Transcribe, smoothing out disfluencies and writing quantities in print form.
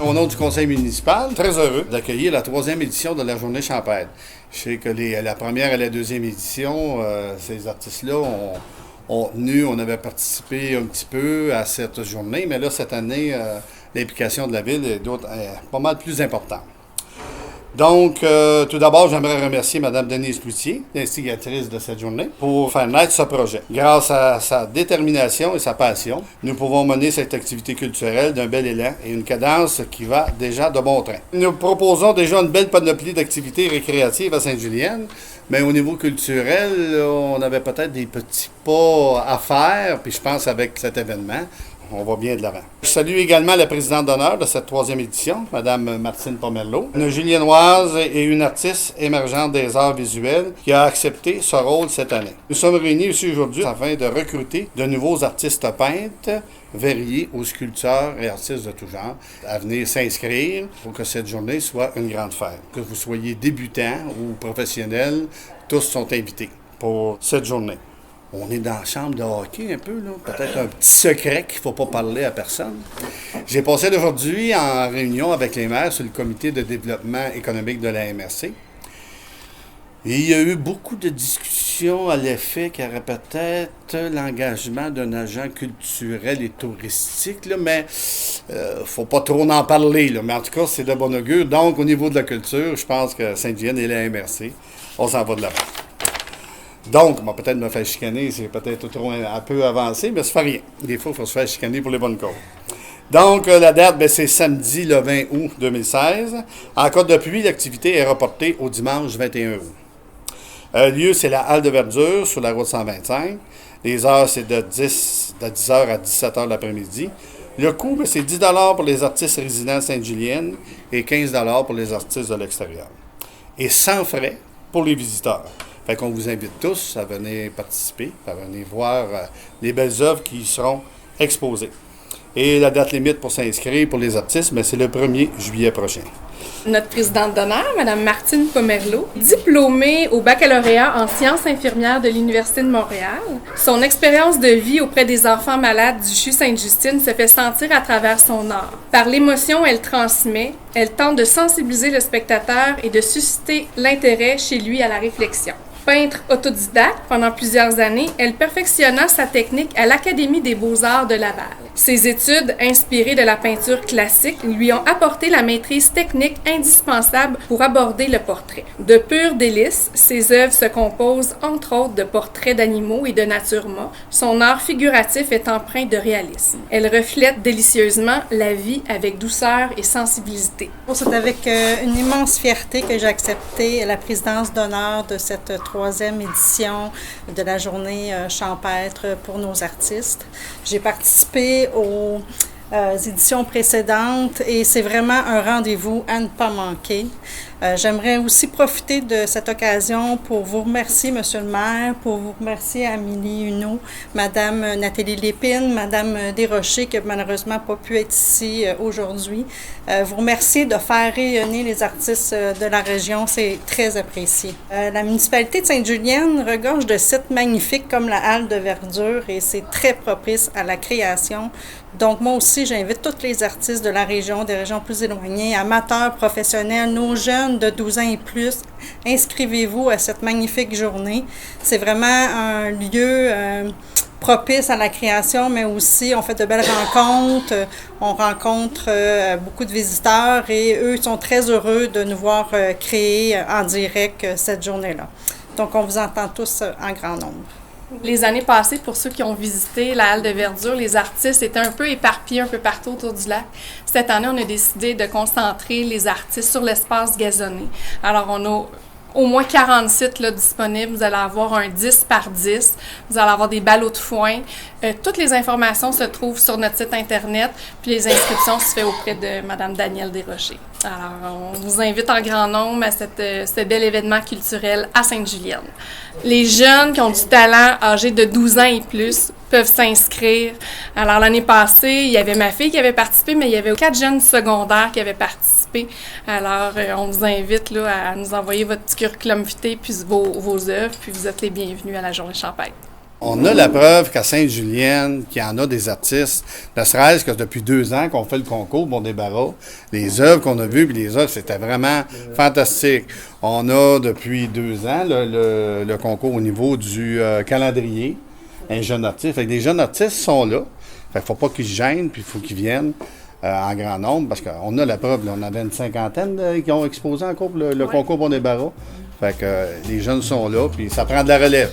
Au nom du conseil municipal, très heureux d'accueillir la 3e édition de la Journée champêtre. Je sais que la première et la 2e édition, ces artistes-là ont tenu, on avait participé un petit peu à cette journée, mais là, cette année, l'implication de la ville est pas mal plus importante. Donc, tout d'abord, j'aimerais remercier Mme Denise Cloutier, l'instigatrice de cette journée, pour faire naître ce projet. Grâce à sa détermination et sa passion, nous pouvons mener cette activité culturelle d'un bel élan et une cadence qui va déjà de bon train. Nous proposons déjà une belle panoplie d'activités récréatives à Sainte-Julienne, mais au niveau culturel, on avait peut-être des petits pas à faire, puis je pense avec cet événement, on va bien de l'avant. Je salue également la présidente d'honneur de cette 3e édition, Mme Martine Pomerleau, une Juliennoise et une artiste émergente des arts visuels qui a accepté ce rôle cette année. Nous sommes réunis ici aujourd'hui afin de recruter de nouveaux artistes peintres, verriers aux sculpteurs et artistes de tout genre à venir s'inscrire pour que cette journée soit une grande fête. Que vous soyez débutants ou professionnels, tous sont invités pour cette journée. On est dans la chambre de hockey un peu, là. Peut-être un petit secret qu'il ne faut pas parler à personne. J'ai passé aujourd'hui en réunion avec les maires sur le comité de développement économique de la MRC. Et il y a eu beaucoup de discussions à l'effet qu'il y aurait peut-être l'engagement d'un agent culturel et touristique, là, mais il ne faut pas trop en parler. Là. Mais en tout cas, c'est de bon augure. Donc, au niveau de la culture, je pense que Sainte-Julienne et la MRC, on s'en va de l'avant. Donc, on va peut-être me faire chicaner, c'est peut-être trop un peu avancé, mais ça fait rien. Des fois, il faut se faire chicaner pour les bonnes causes. Donc, la date, c'est samedi le 20 août 2016. En cas de pluie, l'activité est reportée au dimanche 21 août. Le lieu, c'est la Halle de Verdure sur la route 125. Les heures, c'est de 10h à 17h l'après-midi. Le coût, c'est 10 $ pour les artistes résidents à Sainte-Julienne et 15 $ pour les artistes de l'extérieur. Et sans frais pour les visiteurs. Fait qu'on vous invite tous à venir participer, à venir voir les belles œuvres qui y seront exposées. Et la date limite pour s'inscrire pour les artistes, c'est le 1er juillet prochain. Notre présidente d'honneur, Mme Martine Pomerleau, diplômée au baccalauréat en sciences infirmières de l'Université de Montréal. Son expérience de vie auprès des enfants malades du CHU Sainte-Justine se fait sentir à travers son art. Par l'émotion qu'elle transmet, elle tente de sensibiliser le spectateur et de susciter l'intérêt chez lui à la réflexion. Peintre autodidacte pendant plusieurs années, elle perfectionna sa technique à l'Académie des beaux-arts de Laval. Ses études, inspirées de la peinture classique, lui ont apporté la maîtrise technique indispensable pour aborder le portrait. De pur délice, ses œuvres se composent entre autres de portraits d'animaux et de nature morte. Son art figuratif est empreint de réalisme. Elle reflète délicieusement la vie avec douceur et sensibilité. C'est avec une immense fierté que j'ai accepté la présidence d'honneur de cette 3e édition de la journée champêtre pour nos artistes. J'ai participé aux éditions précédentes et c'est vraiment un rendez-vous à ne pas manquer. J'aimerais aussi profiter de cette occasion pour vous remercier, Monsieur le maire, pour vous remercier Amélie Huneau, Madame Nathalie Lépine, Madame Desrochers, qui n'a malheureusement pas pu être ici aujourd'hui. Vous remercier de faire rayonner les artistes de la région, c'est très apprécié. La municipalité de Sainte-Julienne regorge de sites magnifiques comme la Halle de Verdure et c'est très propice à la création. Donc moi aussi, j'invite tous les artistes de la région, des régions plus éloignées, amateurs, professionnels, nos jeunes de 12 ans et plus, inscrivez-vous à cette magnifique journée. C'est vraiment un lieu propice à la création, mais aussi on fait de belles rencontres, on rencontre beaucoup de visiteurs et eux sont très heureux de nous voir créer en direct cette journée-là. Donc on vous entend tous en grand nombre. Les années passées, pour ceux qui ont visité la Halle de Verdure, les artistes étaient un peu éparpillés un peu partout autour du lac. Cette année, on a décidé de concentrer les artistes sur l'espace gazonné. Alors, on a au moins 40 sites là, disponibles. Vous allez avoir un 10 par 10. Vous allez avoir des ballots de foin. Toutes les informations se trouvent sur notre site Internet. Puis les inscriptions se font auprès de Mme Danielle Desrochers. Alors, on vous invite en grand nombre à ce bel événement culturel à Sainte-Julienne. Les jeunes qui ont du talent âgés de 12 ans et plus peuvent s'inscrire. Alors, l'année passée, il y avait ma fille qui avait participé, mais il y avait 4 jeunes secondaires qui avaient participé. Alors, on vous invite là, à nous envoyer votre petit curriculum vitae puis vos œuvres, puis vous êtes les bienvenus à la Journée champêtre. On a la preuve qu'à Sainte-Julienne, qu'il y en a des artistes, ne serait-ce que depuis 2 ans qu'on fait le concours Bon Débarras. Les œuvres qu'on a vues, puis les œuvres, c'était vraiment fantastique. On a depuis 2 ans le concours au niveau du calendrier, un jeune artiste. Fait que des jeunes artistes sont là. Fait qu'il ne faut pas qu'ils se gênent, puis il faut qu'ils viennent en grand nombre, parce qu'on a la preuve. Là, on avait une cinquantaine qui ont exposé encore le concours Bon Débarras. Fait que les jeunes sont là, puis ça prend de la relève.